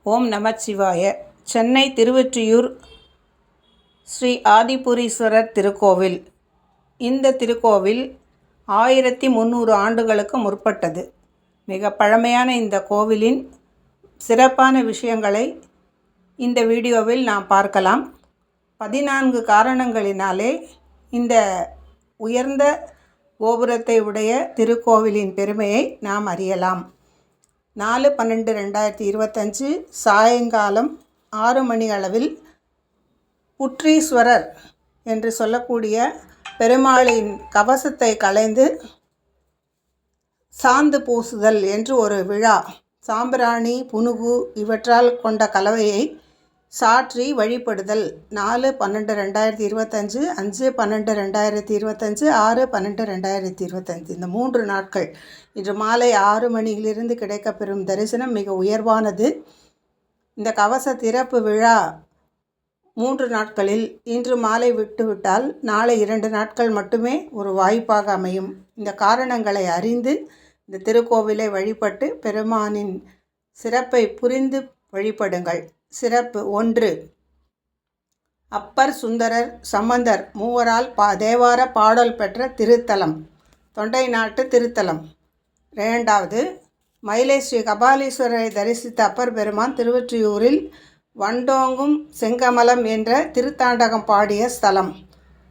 ஓம் நமச்சிவாய. சென்னை திருவொற்றியூர் ஸ்ரீ ஆதிபுரீஸ்வரர் திருக்கோவில். இந்த திருக்கோவில் 1300 ஆண்டுகளுக்கு முற்பட்டது. மிக பழமையான இந்த கோவிலின் சிறப்பான விஷயங்களை இந்த வீடியோவில் நாம் பார்க்கலாம். 14 காரணங்களினாலே இந்த உயர்ந்த கோபுரத்தை உடைய திருக்கோவிலின் பெருமையை நாம் அறியலாம். 4/12/2025 சாயங்காலம் 6 மணி அளவில் புற்றீஸ்வரர் என்று சொல்லக்கூடிய பெருமாளின் கவசத்தை களைந்து சாந்து பூசுதல் என்று ஒரு விழா, சாம்பிராணி, புனுகு இவற்றால் கொண்ட கலவையை சாற்றி வழிபடுதல். 4/12/2025, 5/12/2025, 6/12/2025 இந்த 3 நாட்கள். இன்று மாலை 6 மணியிலிருந்து கிடைக்கப்பெறும் தரிசனம் மிக உயர்வானது. இந்த கவச திறப்பு விழா 3 நாட்களில் இன்று மாலை விட்டுவிட்டால் நாளை 2 நாட்கள் மட்டுமே ஒரு வாய்ப்பாக அமையும். இந்த காரணங்களை அறிந்து இந்த திருக்கோவிலை வழிபட்டு பெருமானின் சிறப்பை புரிந்து வழிபடுங்கள். சிறப்பு 1. அப்பர், சுந்தரர், சம்பந்தர் மூவரால் தேவார பாடல் பெற்ற திருத்தலம், தொண்டை நாட்டு திருத்தலம். 2. மயிலை ஸ்ரீ கபாலீஸ்வரரை தரிசித்த அப்பர் பெருமான் திருவொற்றியூரில் வண்டோங்கும் செங்கமலம் என்ற திருத்தாண்டகம் பாடிய ஸ்தலம்.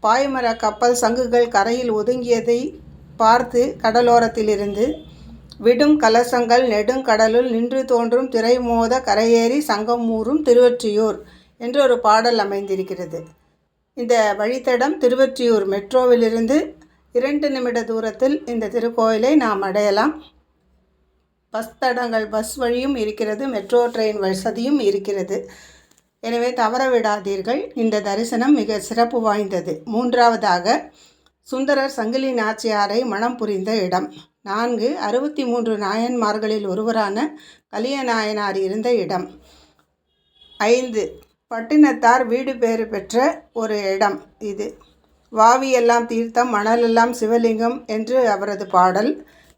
பாய்மர கப்பல் சங்குகள் கரையில் ஒதுங்கியதை பார்த்து கடலோரத்திலிருந்து விடும் கலசங்கள் நெடுங்கடலுள் நின்று தோன்றும் திரைமோத கரையேறி சங்கம் ஊறும் திருவொற்றியூர் என்று ஒரு பாடல் அமைந்திருக்கிறது. இந்த வழித்தடம் திருவொற்றியூர் மெட்ரோவிலிருந்து 2 நிமிட தூரத்தில் இந்த திருக்கோயிலை நாம் அடையலாம். பஸ் தடங்கள், பஸ் வழியும் இருக்கிறது, மெட்ரோ ட்ரெயின் வசதியும் இருக்கிறது. எனவே தவற விடாதீர்கள். இந்த தரிசனம் மிக சிறப்பு வாய்ந்தது. 3. சுந்தரர் சங்கிலி நாச்சியாரை மணம் புரிந்த இடம். 4. 63 நாயன்மார்களில் ஒருவரான கலிய நாயனார் இருந்த இடம். 5. பட்டினத்தார் வீடு பேறு பெற்ற ஒரு இடம் இது. வாவியெல்லாம் தீர்த்தம், மணலெல்லாம் சிவலிங்கம் என்று அவரது பாடல்.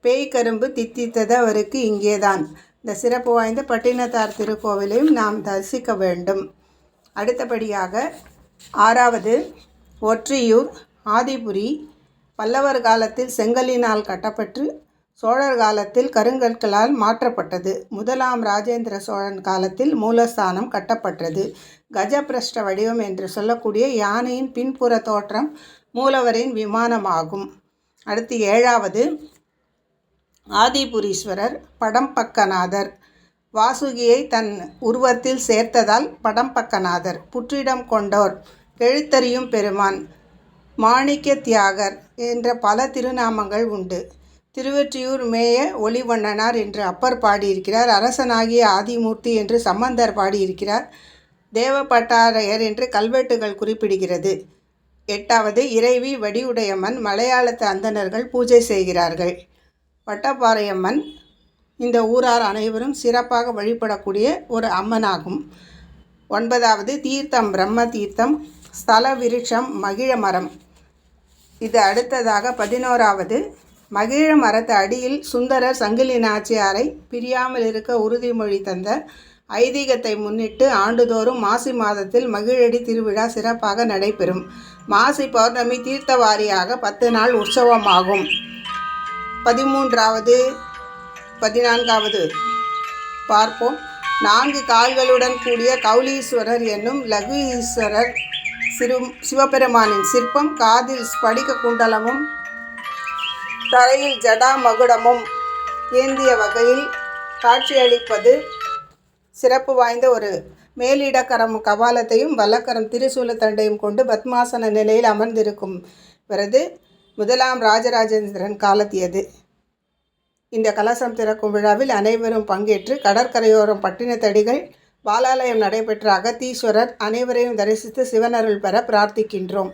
பேய் கரும்பு தித்தித்தது அவருக்கு இங்கேதான். இந்த சிறப்பு வாய்ந்த பட்டினத்தார் திருக்கோவிலையும் நாம் தரிசிக்க வேண்டும். அடுத்தபடியாக 6. ஒற்றியூர் ஆதிபுரி. பல்லவர் காலத்தில் செங்கலினால் கட்டப்பட்டு சோழர் காலத்தில் கருங்கற்களால் மாற்றப்பட்டது. 1ஆம் ராஜேந்திர சோழன் காலத்தில் மூலஸ்தானம் கட்டப்பட்டது. கஜபிரஷ்ட வடிவம் என்று சொல்லக்கூடிய யானையின் பின்புற தோற்றம் மூலவரின் விமானமாகும். அடுத்து 7. ஆதிபுரீஸ்வரர் படம்பக்கநாதர். வாசுகியை தன் உருவத்தில் சேர்த்ததால் படம்பக்கநாதர். புற்றிடம் கொண்டோர், கெழுத்தறியும் பெருமான், மாணிக்க தியாகர் என்ற பல திருநாமங்கள் உண்டு. திருவொற்றியூர் மேய ஒளிவண்ணனார் என்று அப்பர் பாடியிருக்கிறார். அரசனாகிய ஆதிமூர்த்தி என்று சம்பந்தர் பாடியிருக்கிறார். தேவபட்டாரையர் என்று கல்வெட்டுகள் குறிப்பிடுகிறது. 8. இறைவி வடிவுடையம்மன். மலையாளத்து அந்தணர்கள் பூஜை செய்கிறார்கள். வட்டப்பாறையம்மன் இந்த ஊரார் அனைவரும் சிறப்பாக வழிபடக்கூடிய ஒரு அம்மனாகும். 9. தீர்த்தம் பிரம்ம தீர்த்தம். ஸ்தல விருட்சம் மகிழ மரம். இது அடுத்ததாக 11. மகிழ மரத்து அடியில் சுந்தரர் சங்கிலி நாச்சியாரை பிரியாமல் இருக்க உறுதிமொழி தந்த ஐதீகத்தை முன்னிட்டு ஆண்டுதோறும் மாசி மாதத்தில் மகிழடி திருவிழா சிறப்பாக நடைபெறும். மாசி பௌர்ணமி தீர்த்தவாரியாக 10 நாள் உற்சவமாகும். 13. 14 பார்ப்போம். 4 கால்களுடன் கூடிய கௌலீஸ்வரர் என்னும் லகு ஈஸ்வரர் சிவபெருமானின் சிற்பம். காதில் ஸ்படிக குண்டலமும் தரையில் ஜடா மகுடமும் ஏந்திய வகையில் காட்சியளிப்பது சிறப்பு வாய்ந்த ஒரு மேலிடக்கரம் கபாலத்தையும் வல்லக்கரம் திரிசூலத்தண்டையும் கொண்டு பத்மாசன நிலையில் அமர்ந்திருக்கும் விரது 1ஆம் ராஜராஜேந்திரன் காலத்தியது. இந்த கலசம் திறக்கும் விழாவில் அனைவரும் பங்கேற்று கடற்கரையோரம் பட்டினத்தடிகள் பாலாலயம் நடைபெற்ற அகத்தீஸ்வரர் அனைவரையும் தரிசித்து சிவனருள் பெற பிரார்த்திக்கின்றோம்.